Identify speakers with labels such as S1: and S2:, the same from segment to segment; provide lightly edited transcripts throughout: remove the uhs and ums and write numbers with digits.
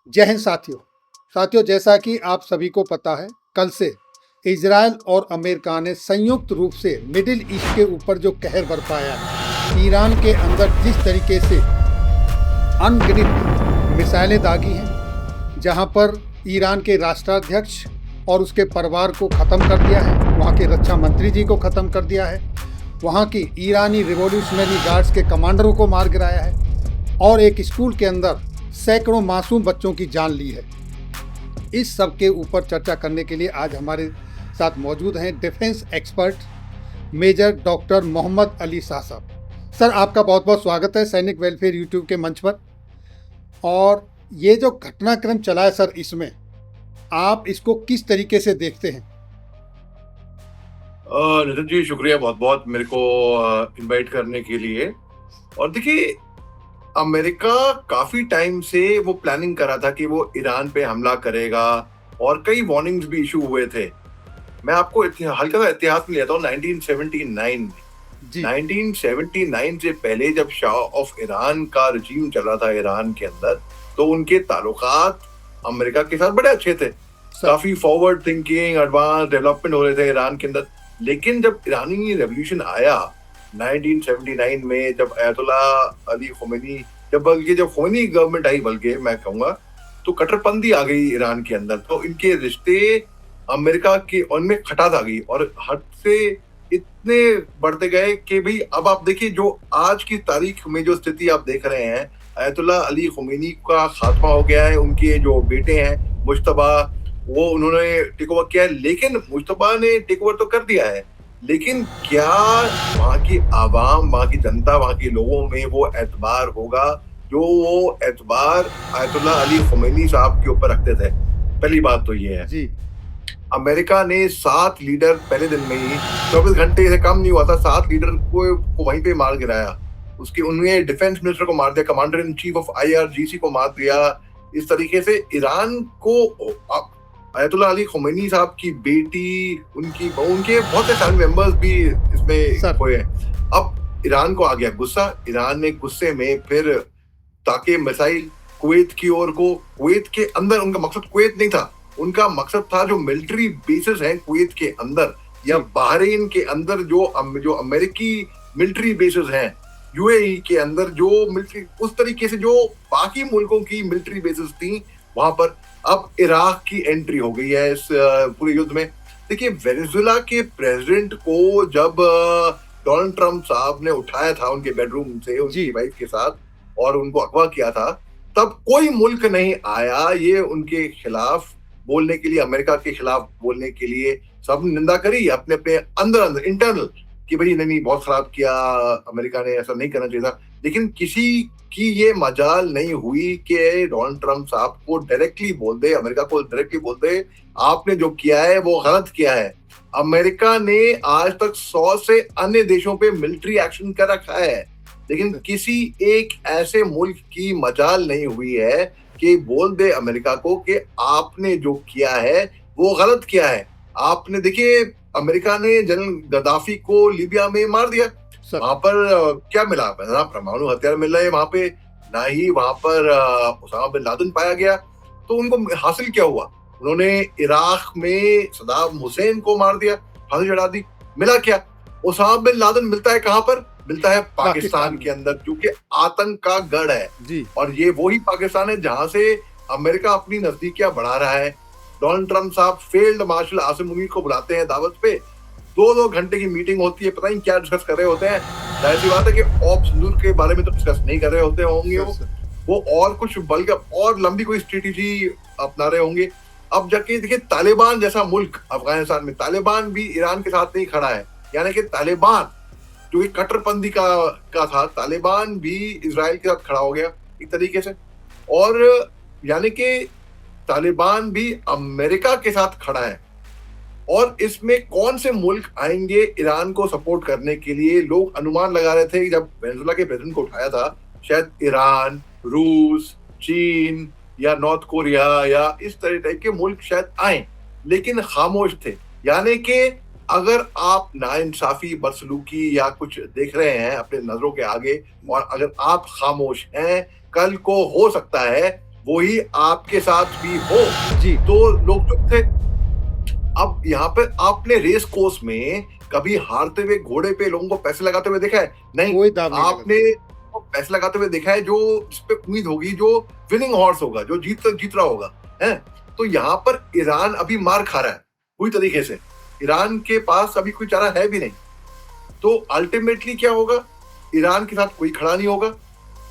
S1: जय हिंद साथियों, जैसा कि आप सभी को पता है, कल से इजराइल और अमेरिका ने संयुक्त रूप से मिडिल ईस्ट के ऊपर जो कहर बरपाया है, ईरान के अंदर जिस तरीके से अनगिनत मिसाइलें दागी हैं, जहां पर ईरान के राष्ट्राध्यक्ष और उसके परिवार को ख़त्म कर दिया है, वहां के रक्षा मंत्री जी को ख़त्म कर दिया है, वहां की ईरानी रिवॉल्यूशनरी गार्ड्स के कमांडरों को मार गिराया है और एक स्कूल के अंदर सैकड़ों मासूम बच्चों की जान ली है। इस सब के ऊपर चर्चा करने के लिए आज हमारे साथ मौजूद हैं defence expert major doctor Mohammad Ali Shah साहब। सर, आपका बहुत बहुत स्वागत है सैनिक वेलफेयर यूट्यूब के मंच पर। और ये जो घटनाक्रम चला है सर, इसमें आप इसको किस तरीके से देखते हैं?
S2: नितिन जी, शुक्रिया बहुत बहुत मेरे को इनवाइट करने के लिए। और देखिए, अमेरिका काफी टाइम से वो प्लानिंग कर रहा था कि वो ईरान पे हमला करेगा और कई वार्निंग्स भी इशू हुए थे। मैं आपको हल्का सा इतिहास में लेता हूँ। 1979 में
S1: जी
S2: 1979 से पहले जब शाह ऑफ ईरान का रजीम चल रहा था ईरान के अंदर, तो उनके ताल्लुकात अमेरिका के साथ बड़े अच्छे थे।
S1: सर,
S2: काफी फॉरवर्ड थिंकिंग, एडवांस डेवलपमेंट हो रहे थे ईरान के अंदर। लेकिन जब ईरानी रेवोल्यूशन आया 1979 में, जब अयतुल्लाह अली खुमैनी, जब खुमैनी गवर्नमेंट आई, बल्कि मैं कहूंगा, तो कट्टरपंथी आ गई ईरान के अंदर। तो इनके रिश्ते अमेरिका के उनमें खटास आ गई और हद से इतने बढ़ते गए कि भाई अब आप देखिए, जो आज की तारीख में जो स्थिति आप देख रहे हैं, अयतुल्लाह अली खुमैनी का खात्मा हो गया है। उनके जो बेटे हैं मुश्तबा, वो उन्होंने टेक ओवर किया है। लेकिन मुश्तबा ने टेक ओवर तो कर दिया है, लेकिन क्या वहाँ की आवाम, वहाँ की जनता, वहाँ के लोगों में वो एतबार होगा जो वो एतबार आयतुल्लाह अली खुमैनी साहब के ऊपर रखते थे? पहली बात तो ये है।
S1: जी
S2: अमेरिका ने 7 लीडर पहले दिन में ही, 24 घंटे से कम नहीं हुआ था, 7 लीडर को वहीं पे मार गिराया। उसके उन्हें डिफेंस मिनिस्टर को मार दिया, commander in chief of IRGC को मार दिया। इस तरीके से ईरान को अयतुल्लाह अली खुमैनी साहब की बेटी, उनके बहुत से फैमिली मेंबर्स भी इसमें हुए हैं। अब ईरान को आ गया गुस्सा। ईरान ने गुस्से में फिर ताके मिसाइल कुवैत की ओर को, कुवैत के अंदर, उनका मकसद कुवैत नहीं था, उनका मकसद था जो मिलिट्री बेसिस हैं कुवैत के अंदर या बहरीन के अंदर, जो अमेरिकी मिलिट्री बेसिस हैं, UAE के अंदर जो मिलिट्री, उस तरीके से जो बाकी मुल्कों की मिलिट्री बेसिस थी वहां पर। अब इराक की एंट्री हो गई है इस पूरे युद्ध में। देखिए, वेनेजुएला के प्रेसिडेंट को जब डोनाल्ड ट्रंप साहब ने उठाया था उनके बेडरूम से उनकी वाइफ के साथ और उनको अगवा किया था, तब कोई मुल्क नहीं आया ये उनके खिलाफ बोलने के लिए, अमेरिका के खिलाफ बोलने के लिए। सब निंदा करी अपने अपने अंदर इंटरनल कि भाई नहीं, बहुत खराब किया अमेरिका ने, ऐसा नहीं करना चाहिए था। लेकिन किसी की ये मजाल नहीं हुई कि डोनाल्ड ट्रंप साहब को डायरेक्टली बोल दे, अमेरिका को डायरेक्टली बोल दे, आपने जो किया है वो गलत किया है। अमेरिका ने आज तक 100 से अन्य देशों पे मिलिट्री एक्शन कर रखा है, लेकिन किसी एक ऐसे मुल्क की मजाल नहीं हुई है कि बोल दे अमेरिका को कि आपने जो किया है वो गलत किया है। आपने देखिए, अमेरिका ने जनरल गद्दाफी को लीबिया में मार दिया। वहां पर क्या मिला? ना परमाणु हथियार मिल रहे वहां पे, ना ही वहां पर उसामा बिन लादेन पाया गया। तो उनको हासिल क्या हुआ? उन्होंने इराक में सद्दाम हुसैन को मार दिया, फांसी चढ़ा दी। मिला क्या? उसामा बिन लादेन मिलता है कहां पर? मिलता है पाकिस्तान के अंदर, जो कि आतंक का गढ़ है।
S1: जी
S2: और ये वही पाकिस्तान है जहां से अमेरिका अपनी नजदीकियां बढ़ा रहा है। डोनाल्ड ट्रंप साहब फील्ड मार्शल आसिम मुनीर को बुलाते हैं दावत पे, 2-2 घंटे की मीटिंग होती है, पता नहीं क्या डिस्कस कर रहे होते हैं। जाहिर सी बात है कि ऑप सिंदूर के बारे में तो डिस्कस नहीं कर रहे होते होंगे वो और कुछ बल्कि और लंबी कोई स्ट्रेटेजी अपना रहे होंगे। अब जाके देखिए, तालिबान जैसा मुल्क अफगानिस्तान में, तालिबान भी ईरान के साथ नहीं खड़ा है। यानी कि तालिबान जो एक कट्टरपंथी का था, तालिबान भी इजराइल के साथ खड़ा हो गया एक तरीके से। और यानी कि तालिबान भी अमेरिका के साथ खड़ा है। और इसमें कौन से मुल्क आएंगे ईरान को सपोर्ट करने के लिए? लोग अनुमान लगा रहे थे कि जब वेनेजुएला के प्रेसिडेंट को उठाया था, शायद ईरान, रूस, चीन या नॉर्थ कोरिया या इस तरह टाइप के मुल्क शायद आए, लेकिन खामोश थे। यानी कि अगर आप नाइंसाफी, बदसलूकी या कुछ देख रहे हैं अपने नजरों के आगे और अगर आप खामोश हैं, कल को हो सकता है वही आपके साथ भी हो।
S1: जी।
S2: तो लोग चुप थे। अब यहाँ पे आपने रेस कोर्स में कभी हारते हुए घोड़े पे लोगों को पैसे लगाते हुए देखा है? नहीं।
S1: कोई दाव नहीं लगा।
S2: आपने पैसे लगाते हुए देखा है जो जिस पे उम्मीद होगी, जो विनिंग हॉर्स होगा, जो जीत रहा होगा, है। तो यहाँ पर ईरान अभी मार खा रहा है पूरी तरीके से। ईरान के पास अभी कोई चारा है भी नहीं। तो अल्टीमेटली क्या होगा? ईरान के साथ कोई खड़ा नहीं होगा।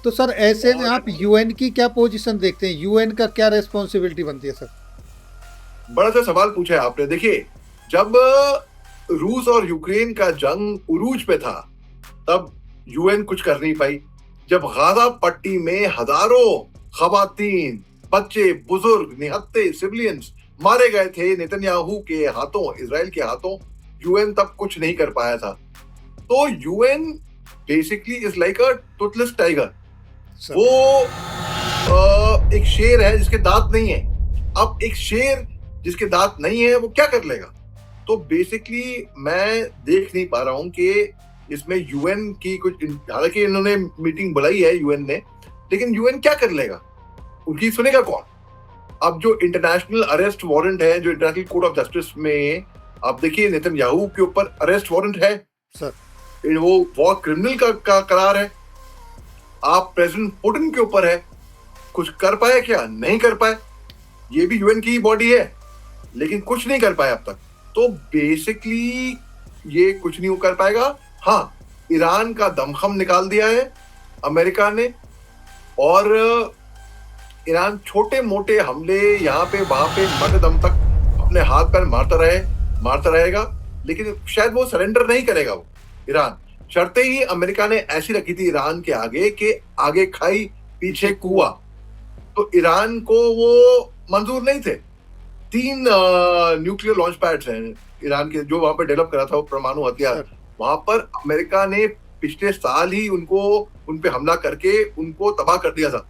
S1: तो सर ऐसे में आप यूएन की क्या पोजीशन देखते हैं? यूएन का क्या रेस्पॉन्सिबिलिटी बनती है सर?
S2: बड़ा सा सवाल पूछा है आपने। देखिए, जब रूस और यूक्रेन का जंग उरूज पे था, तब यूएन कुछ कर नहीं पाई। जब गाजा पट्टी में हजारों खवातीन, बच्चे, बुजुर्ग, निहत्थे सिविलियंस मारे गए थे नेतन्याहू के हाथों, इजराइल के हाथों, यूएन तब कुछ नहीं कर पाया था। तो UN basically is like a Toothless tiger. वो एक शेर है जिसके दांत नहीं है। अब एक शेर जिसके दांत नहीं है वो क्या कर लेगा? तो बेसिकली मैं देख नहीं पा रहा हूं कि इसमें यूएन की कुछ, हालांकि इन्होंने मीटिंग बुलाई है यूएन ने, लेकिन यूएन क्या कर लेगा? उनकी सुनेगा कौन? अब जो इंटरनेशनल अरेस्ट वारंट है, जो इंटरनेशनल कोर्ट ऑफ जस्टिस में आप देखिए, नेतन्याहू के ऊपर अरेस्ट वारंट है
S1: सर।
S2: वो वॉर क्रिमिनल का करार है। आप प्रेसिडेंट पुतिन के ऊपर है। कुछ कर पाए क्या? नहीं कर पाए। ये भी यूएन की बॉडी है, लेकिन कुछ नहीं कर पाए अब तक। तो बेसिकली ये कुछ नहीं कर पाएगा। हाँ, ईरान का दमखम निकाल दिया है अमेरिका ने, और ईरान छोटे मोटे हमले यहाँ पे वहां पे मरते दम तक अपने हाथ पैर मारता रहेगा, लेकिन शायद वो सरेंडर नहीं करेगा। वो ईरान शर्तें ही अमेरिका ने ऐसी रखी थी ईरान के आगे कि आगे खाई पीछे कुआं। तो ईरान को वो मंजूर नहीं थे। 3 न्यूक्लियर लॉन्च पैड्स हैं ईरान के, जो वहां पर डेवलप करा था वो परमाणु हथियार। वहां पर अमेरिका ने पिछले साल ही उन पे हमला करके उनको तबाह कर दिया था।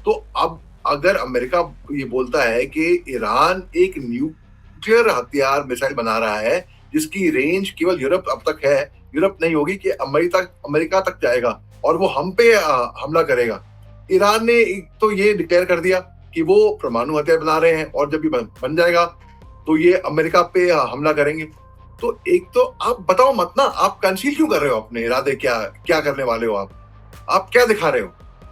S2: तो अब अगर अमेरिका ये बोलता है कि ईरान एक न्यूक्लियर हथियार मिसाइल बना रहा है जिसकी रेंज केवल यूरोप अब तक है, यूरोप नहीं होगी, कि अमेरिका तक जाएगा और वो हम पे हमला करेगा। ईरान ने तो ये डिक्लेयर कर दिया कि वो परमाणु हथियार बना रहे हैं, और जब भी बन जाएगा तो ये अमेरिका पे हमला करेंगे। तो एक तो आप बताओ मत ना, आप कंसील क्यों कर रहे हो अपने इरादे? क्या करने वाले हो आप क्या दिखा रहे हो?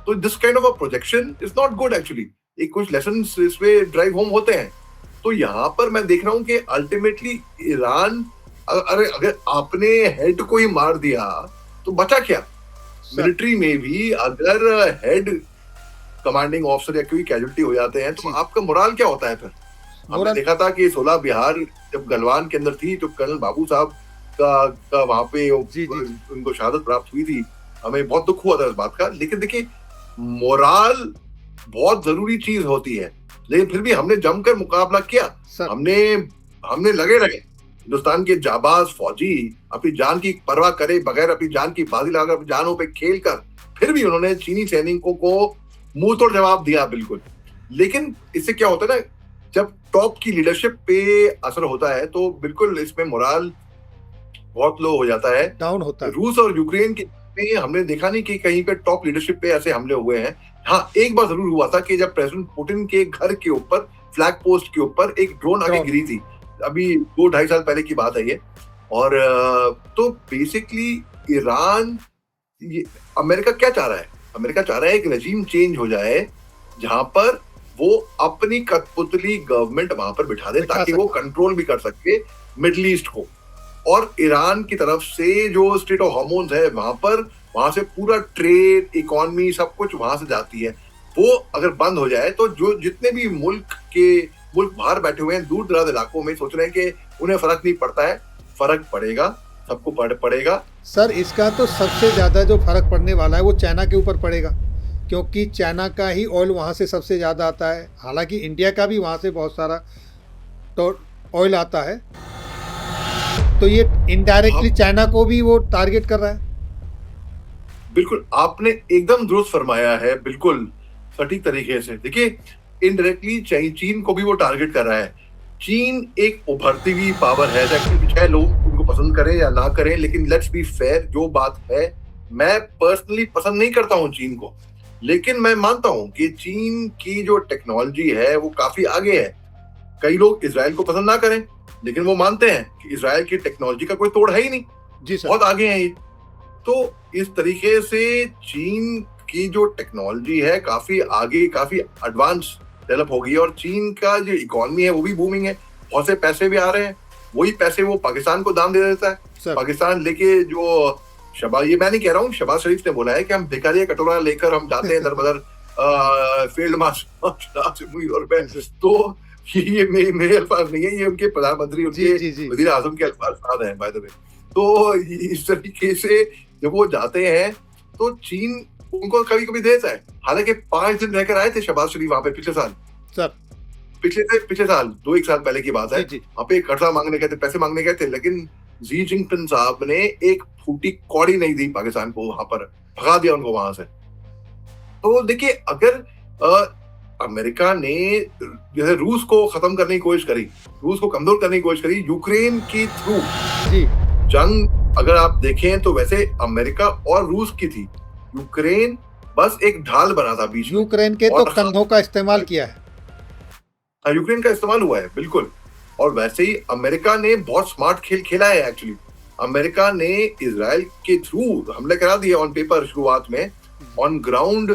S2: तो this kind of a projection is not good actually. एक कुछ लेसन्स इसमें ड्राइव होम होते हैं। तो यहाँ पर मैं देख रहा हूँ कि अल्टीमेटली ईरान, अगर आपने हेड को ही मार दिया तो बचा क्या? मिलिट्री में भी अगर हेड, कमांडिंग ऑफिसर या कोई कैजुअल्टी हो जाते हैं तो आपका मोराल क्या होता है फिर? हमने देखा था कि 16 बिहार जब गलवान के अंदर थी तो कर्नल बाबू साहब का वहां पे उनको शहादत प्राप्त हुई थी। हमें बहुत दुख हुआ था इस बात का। लेकिन देखिए, मोराल बहुत जरूरी चीज होती है, लेकिन फिर भी हमने जमकर मुकाबला किया। हमने लगे हिंदुस्तान के जाबाज फौजी अपनी जान की परवाह करे बगैर, अपनी जान की बाजी लगाकर, अपनी जानों पे खेल कर, फिर भी उन्होंने चीनी सैनिकों को मुंह तोड़ जवाब दिया बिल्कुल। लेकिन इससे क्या होता है ना, जब टॉप की लीडरशिप पे असर होता है तो बिल्कुल इसमें मोराल बहुत लो हो जाता है,
S1: डाउन होता है।
S2: रूस और यूक्रेन के में हमने देखा नहीं कि कहीं पे टॉप लीडरशिप पे ऐसे हमले हुए हैं। हाँ, एक बार जरूर हुआ था कि जब प्रेसिडेंट पुतिन के घर के ऊपर, फ्लैग पोस्ट के ऊपर एक ड्रोन आके गिरी थी। अभी 2-2.5 साल पहले की बात है ये। और तो बेसिकली ईरान, अमेरिका क्या चाह रहा है? अमेरिका चाह रहा है एक रेजिम चेंज हो जाए जहां पर वो अपनी कठपुतली गवर्नमेंट वहां पर बिठा दे, ताकि वो कंट्रोल भी कर सके मिडिल ईस्ट को। और ईरान की तरफ से जो स्टेट ऑफ हार्मोन्स है वहां से पूरा ट्रेड, इकोनॉमी, सब कुछ वहां से जाती है। वो अगर बंद हो जाए तो जो जितने भी मुल्क बाहर बैठे हुए हैं दूर दराज इलाकों में, सोच रहे हैं कि उन्हें फर्क नहीं पड़ता है। फर्क पड़ेगा, सबको पड़ेगा।
S1: सर, इसका तो सबसे ज्यादा जो फर्क पड़ने वाला है वो चाइना के ऊपर पड़ेगा, क्योंकि चाइना का ही ऑयल वहाँ से सबसे ज़्यादा आता है। हालांकि इंडिया का भी वहाँ से बहुत सारा तो ऑयल आता है, तो ये इनडायरेक्टली चाइना को भी वो टारगेट कर रहा है।
S2: बिल्कुल, आपने एकदम दुरुस्त फरमाया है, बिल्कुल सटीक तरीके से। देखिए, इनडायरेक्टली चीन को भी वो टारगेट कर रहा है। चीन एक उभरती हुई पावर है, चाहे लोग उनको पसंद करें या ना करें, लेकिन लेट्स बी फेयर, जो बात है, मैं पर्सनली पसंद नहीं करता हूं चीन को। लेकिन मैं मानता हूं कि चीन की जो टेक्नोलॉजी है वो काफी आगे है। कई लोग इसराइल को पसंद ना करें, लेकिन वो मानते हैं कि इसराइल की टेक्नोलॉजी का कोई तोड़ है ही नहीं,
S1: जी सर।
S2: बहुत आगे हैं ये। तो इस तरीके से चीन की जो टेक्नोलॉजी है काफी आगे, काफी एडवांस डेवलप हो गई है, और चीन का जो इकोनॉमी है वो भी बूमिंग है, बहुत से पैसे भी आ रहे हैं। वही पैसे वो पाकिस्तान को दान दे देता है।
S1: सर
S2: पाकिस्तान लेके जो ये मैं नहीं कह रहा हूँ, शहबाज शरीफ ने बोला है कि हम भिखारी कटोरा लेकर हम जाते हैं दर बदर फील्ड मार्शल। तो ये मेरे अल्फाज नहीं है, ये उनके प्रधानमंत्री, उनके वजीर आजम के अल्फाज हैं बाय द वे। तो इस तरीके से जब वो जाते हैं तो चीन उनको कभी कभी देता है। हालांकि 5 दिन रहकर आए थे शहबाज शरीफ वहां पे पिछले साल,
S1: सर
S2: पिछले साल 2-1 साल पहले की बात है।
S1: जी।
S2: वहां पे कर्जा मांगने गए थे, पैसे मांगने गए थे, लेकिन जी जिनपिंग साहब ने एक फूटी कौड़ी नहीं दी पाकिस्तान को, वहां पर भगा दिया उनको वहां से। तो देखिए, अगर अमेरिका ने जैसे रूस को खत्म करने की कोशिश करी, रूस को कमजोर करने की कोशिश करी यूक्रेन की थ्रू
S1: जी,
S2: जंग अगर आप देखें तो वैसे अमेरिका और रूस की थी, यूक्रेन बस एक ढाल बना था बीच में।
S1: यूक्रेन के तो कंधों का इस्तेमाल किया है,
S2: यूक्रेन का इस्तेमाल हुआ है बिल्कुल। और वैसे ही अमेरिका ने बहुत स्मार्ट खेल खेला है एक्चुअली। अमेरिका ने इजराइल के थ्रू हमले करा दिए ऑन पेपर शुरुआत में, ऑन ग्राउंड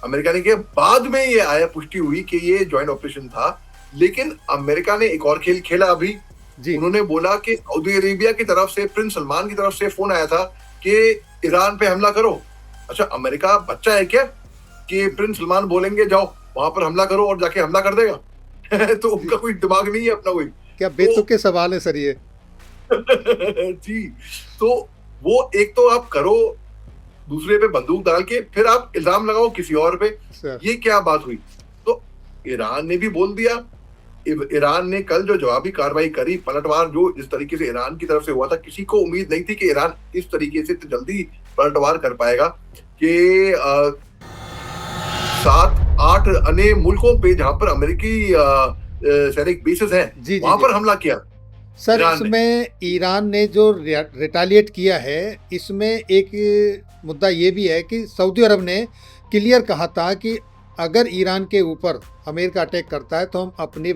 S2: अमेरिका ने किया। बाद में ये आया, पुष्टि हुई कि ये ज्वाइंट ऑपरेशन था। लेकिन अमेरिका ने एक और खेल खेला अभी जी। उन्होंने बोला कि सऊदी अरेबिया की तरफ से, प्रिंस सलमान की तरफ से फोन आया था कि ईरान पे हमला करो। अच्छा, अमेरिका बच्चा है क्या कि प्रिंस सलमान बोलेंगे जाओ वहां पर हमला करो और जाके हमला कर देगा? तो उनका कोई दिमाग नहीं है अपना कोई।
S1: क्या बेतुके सवाल है सर ये।
S2: जी, तो वो एक तो आप करो, दूसरे पे बंदूक डाल के फिर आप इल्जाम लगाओ किसी और पे, ये क्या बात हुई? तो ईरान ने भी बोल दिया। ईरान ने कल जो जवाबी कार्रवाई करी, पलटवार जो इस तरीके से ईरान की तरफ से हुआ था, किसी को उम्मीद नहीं थी कि ईरान इस तरीके से जल्दी पलटवार कर पाएगा कि 7-8 अन्य मुल्कों पे जहां पर अमेरिकी सैनिक बेसेस हैं वहां पर हमला किया
S1: सर। इसमें ईरान ने जो रिटालिएट किया है, इसमें एक मुद्दा ये भी है कि सऊदी अरब ने क्लियर कहा था कि अगर ईरान के ऊपर अमेरिका अटैक करता है तो हम अपने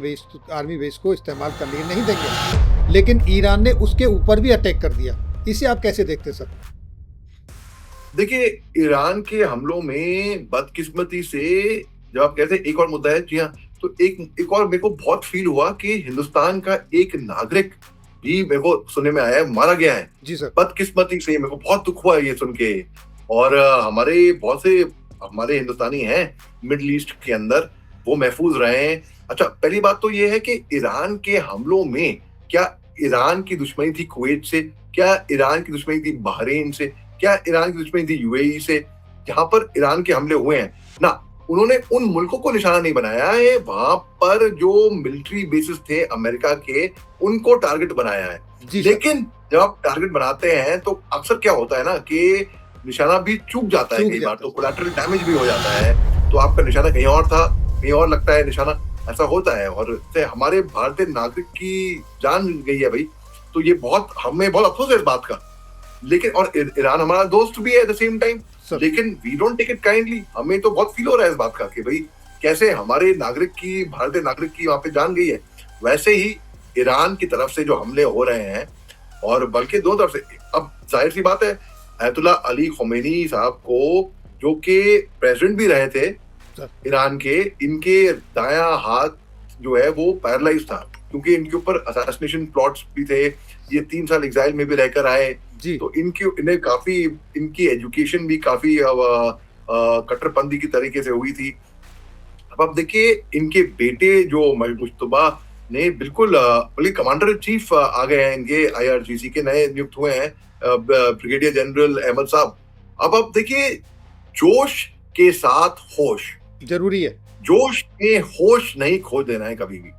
S1: आर्मी बेस को इस्तेमाल करने नहीं देंगे, लेकिन ईरान ने उसके ऊपर भी अटैक कर दिया। इसे आप कैसे देखते सर?
S2: देखिए, ईरान के हमलों में बदकिस्मती से जब आप कहते हैं एक और मुद्दा है, जी हाँ, तो एक और मेरे को बहुत फील हुआ कि हिंदुस्तान का एक नागरिक भी मेरे को सुनने में आया है मारा गया है
S1: जी सर,
S2: बदकिस्मती से। मेरे को बहुत दुख हुआ ये सुन के। और हमारे बहुत से हमारे हिंदुस्तानी हैं मिडिल ईस्ट के अंदर, वो महफूज रहे हैं। अच्छा, पहली बात तो ये है कि ईरान के हमलों में क्या ईरान की दुश्मनी थी कुवैत से, क्या ईरान की दुश्मनी थी बहरीन से, क्या ईरान की दुश्मनी थी यूएई से? जहां पर ईरान के हमले हुए हैं ना, उन्होंने उन मुल्कों को निशाना नहीं बनाया है, वहां पर जो मिलिट्री बेसिस थे अमेरिका के उनको टारगेट बनाया है। लेकिन जब आप टारगेट बनाते हैं तो अक्सर क्या होता है ना कि निशाना भी चूक जाता है, कई बार तो कोलैटरल डैमेज भी हो जाता है, तो आपका निशाना कहीं और था, कहीं और लगता है निशाना, ऐसा होता है। और हमारे भारतीय नागरिक की जान गई है भाई, तो ये हमें बहुत अफसोस है इस बात का। लेकिन और ईरान हमारा दोस्त भी है एट द सेम टाइम, लेकिन we don't take it kindly. हमें तो बहुत फील हो रहा है इस बात का कि भाई कैसे हमारे नागरिक की, भारतीय नागरिक की वहां पे जान गई है। वैसे ही ईरान की तरफ से जो हमले हो रहे हैं, और बल्कि दोनों तरफ से, अब जाहिर सी बात है अयतुल्ला अली ख़ुमैनी साहब को, जो कि प्रेसिडेंट भी रहे थे ईरान के, इनके दायां हाथ जो है वो पैरालाइज था, क्योंकि इनके ऊपर असैसिनेशन प्लॉट्स भी थे। ये 3 साल एग्जाइल में भी रहकर आए, तो इन्हें काफी, इनकी एजुकेशन भी काफी कट्टरपंथी की तरीके से हुई थी। अब आप देखिए, इनके बेटे जो मुश्तबा ने बिल्कुल कमांडर इन चीफ आ गए हैं, इनके IRGC के नए नियुक्त हुए हैं ब्रिगेडियर जनरल अहमद साहब। अब आप देखिए, जोश के साथ होश
S1: जरूरी है।
S2: जोश में होश नहीं खो देना है कभी भी,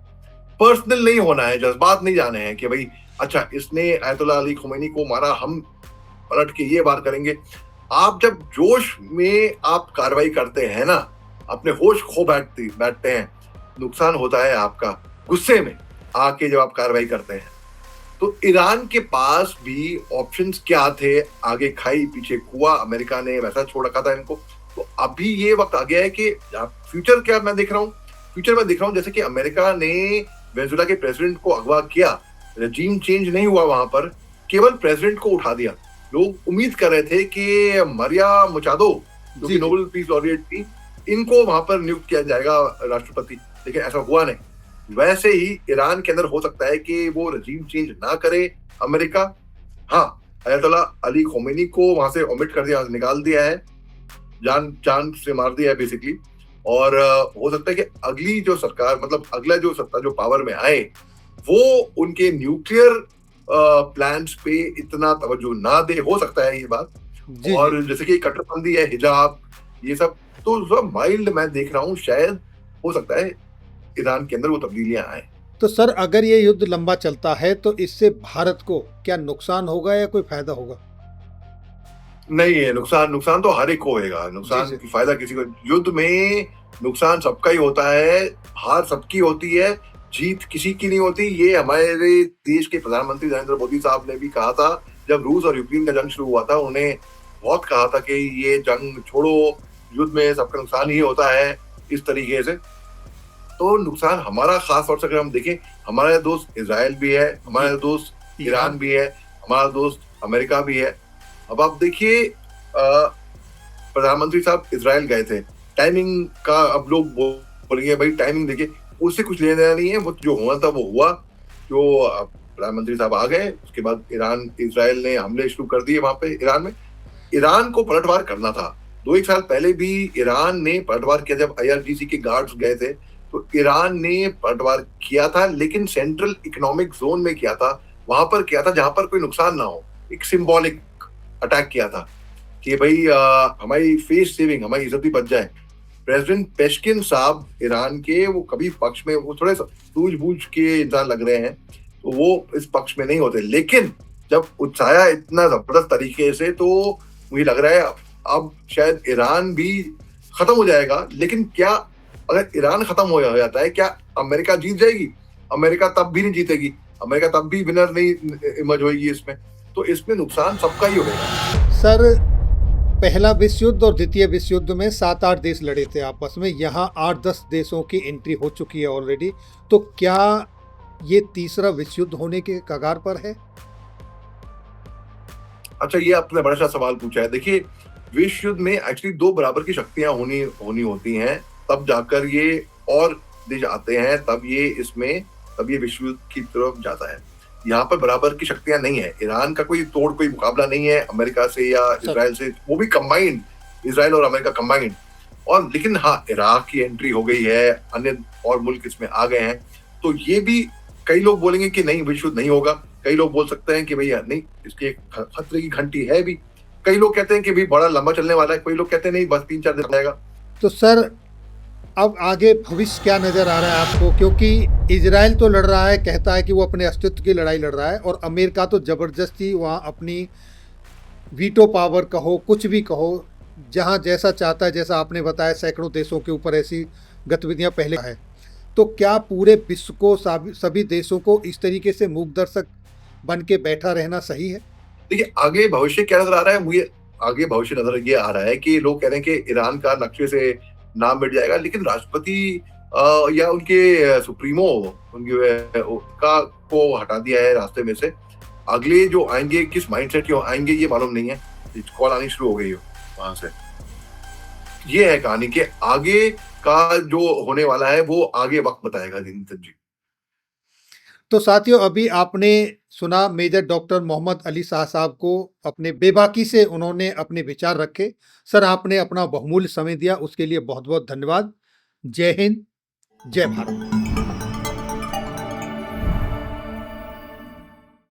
S2: पर्सनल नहीं होना है, जज्बात नहीं जाने हैं कि भाई अच्छा इसने अयतुल्ला अली ख़ुमैनी को मारा, हम पलट के ये बात करेंगे। आप जब जोश में आप कार्रवाई करते हैं ना, अपने होश खो बैठते हैं, नुकसान होता है आपका। गुस्से में आके जब आप कार्रवाई करते हैं, तो ईरान के पास भी ऑप्शंस क्या थे? आगे खाई पीछे कुआं, अमेरिका ने वैसा छोड़ रखा था इनको। तो अभी ये वक्त आ गया है कि फ्यूचर क्या मैं देख रहा हूँ, फ्यूचर में देख रहा हूँ जैसे कि अमेरिका ने वेनेजुएला के प्रेसिडेंट को अगवा किया, रजीम चेंज नहीं हुआ वहां पर, केवल प्रेसिडेंट को उठा दिया। लोग उम्मीद कर रहे थे कि मरिया मचादो जो
S1: जी
S2: कि
S1: जी
S2: नोबेल पीस लॉरिएट थी, इनको वहां पर नियुक्त किया जाएगा राष्ट्रपति, लेकिन ऐसा हुआ नहीं। वैसे ही ईरान के अंदर हो सकता है कि वो रजीम चेंज ना करे अमेरिका। हाँ, अयतुल्ला अली खोमेनी को वहां से ओमिट कर दिया, निकाल दिया है, जान जान से मार दिया है बेसिकली। और हो सकता है कि अगली जो सरकार, मतलब अगला जो सत्ता जो पावर में आए, वो उनके न्यूक्लियर प्लान्स पे इतना तवज्जो ना दे, हो सकता है ये बात।
S1: जी जी।
S2: और जैसे कि कट्टरपंथी है, हिजाब, ये सब तो सब माइल्ड मैं देख रहा हूँ, शायद हो सकता है ईरान के अंदर वो तब्दीलियां आए।
S1: तो सर अगर ये युद्ध लंबा चलता है तो इससे भारत को क्या नुकसान होगा या कोई फायदा होगा?
S2: नहीं है, नुकसान नुकसान तो हर एक को होगा,
S1: जी
S2: नुकसान
S1: जी
S2: की फायदा किसी को। युद्ध में नुकसान सबका ही होता है, हार सबकी होती है, जीत किसी की नहीं होती। ये हमारे देश के प्रधानमंत्री नरेंद्र मोदी साहब ने भी कहा था जब रूस और यूक्रेन का जंग शुरू हुआ था। उन्हें बहुत कहा था कि ये जंग छोड़ो, युद्ध में सबका नुकसान ही होता है, इस तरीके से। तो नुकसान हमारा, खास तौर से अगर हम देखें, हमारा दोस्त इजराइल भी है, हमारा
S1: जी।
S2: दोस्त
S1: ईरान।
S2: ईरान भी है, हमारा दोस्त अमेरिका भी है। अब आप देखिए, प्रधानमंत्री साहब इजराइल गए थे, टाइमिंग का अब लोग बोलेंगे भाई टाइमिंग देखिए, उससे कुछ लेना देना नहीं है, वो जो हुआ था वो हुआ। जो प्रधानमंत्री साहब आ गए, उसके बाद ईरान इजराइल ने हमले शुरू कर दिए वहां पे ईरान में। ईरान को पलटवार करना था, 2-1 साल पहले भी ईरान ने पलटवार किया, जब आईआरजीसी के गार्ड्स गए थे तो ईरान ने पलटवार किया था, लेकिन सेंट्रल इकोनॉमिक जोन में किया था, वहां पर किया था जहां पर कोई नुकसान ना हो, एक सिंबॉलिक अटैक किया था कि भाई हमारी फेस सेविंग, हमारी इज्जत भी बच जाए। प्रेसिडेंट पेशकिन साहब ईरान के, वो कभी पक्ष में, वो थोड़े सूझबूझ के इंसान लग रहे हैं, तो वो इस पक्ष में नहीं होते, लेकिन जब उकसाया इतना जबरदस्त तरीके से, तो मुझे लग रहा है अब शायद ईरान भी खत्म हो जाएगा। लेकिन क्या अगर ईरान खत्म हो जाता है, क्या अमेरिका जीत जाएगी? अमेरिका तब भी नहीं जीतेगी, अमेरिका तब भी विनर नहीं इमर्ज होगी इसमें। तो इसमें नुकसान सबका ही होगा।
S1: सर पहला विश्व युद्ध और द्वितीय विश्व युद्ध में 7-8 देश लड़े थे आपस में, यहाँ 8-10 देशों की एंट्री हो चुकी है ऑलरेडी। तो क्या ये तीसरा विश्व युद्ध होने के कगार पर है?
S2: अच्छा, ये आपने बड़ा सा सवाल पूछा है। देखिए, विश्व युद्ध में एक्चुअली 2 बराबर की शक्तियां होनी होती हैं, तब जाकर ये और देश आते हैं, तब ये विश्व युद्ध की तरफ जाता है। यहाँ पर बराबर की शक्तियां नहीं है, ईरान का कोई मुकाबला नहीं है अमेरिका से या इजराइल से, वो भी कंबाइंड, इजराइल और अमेरिका कंबाइंड। और लेकिन हाँ, इराक की एंट्री हो गई है, अन्य और मुल्क इसमें आ गए हैं, तो ये भी कई लोग बोलेंगे कि नहीं विश्व युद्ध नहीं होगा, कई लोग बोल सकते हैं कि भैया नहीं, इसकी एक खतरे की घंटी है भी, कई लोग कहते हैं कि भाई बड़ा लंबा चलने वाला है, कोई लोग कहते हैं नहीं बस 3-4 दिन रहेगा।
S1: तो सर अब आगे भविष्य क्या नज़र आ रहा है आपको? क्योंकि इजराइल तो लड़ रहा है, कहता है कि वो अपने अस्तित्व की लड़ाई लड़ रहा है, और अमेरिका तो ज़बरदस्ती वहाँ अपनी वीटो पावर कहो, कुछ भी कहो, जहाँ जैसा चाहता है, जैसा आपने बताया सैकड़ों देशों के ऊपर ऐसी गतिविधियाँ पहले है। तो क्या पूरे विश्व को, सभी देशों को इस तरीके से मूक दर्शक बन के बैठा रहना सही है?
S2: देखिए, आगे भविष्य क्या नजर आ रहा है मुझे? आगे भविष्य नजर ये आ रहा है कि लोग कह रहे हैं कि ईरान का नक्शे से नाम मिट जाएगा, लेकिन राष्ट्रपति या उनके सुप्रीमो, उनके का को हटा दिया है रास्ते में से। अगले जो आएंगे किस माइंडसेट के आएंगे ये मालूम नहीं है, कॉल आनी शुरू हो गई हो वहां से। ये है कहानी कि आगे का जो होने वाला है वो आगे वक्त बताएगा जिंदन जी।
S1: तो साथियों, अभी आपने सुना मेजर डॉक्टर मोहम्मद अली शाह साहब को, अपने बेबाकी से उन्होंने अपने विचार रखे। सर आपने अपना बहुमूल्य समय दिया, उसके लिए बहुत बहुत धन्यवाद। जय हिंद, जय भारत।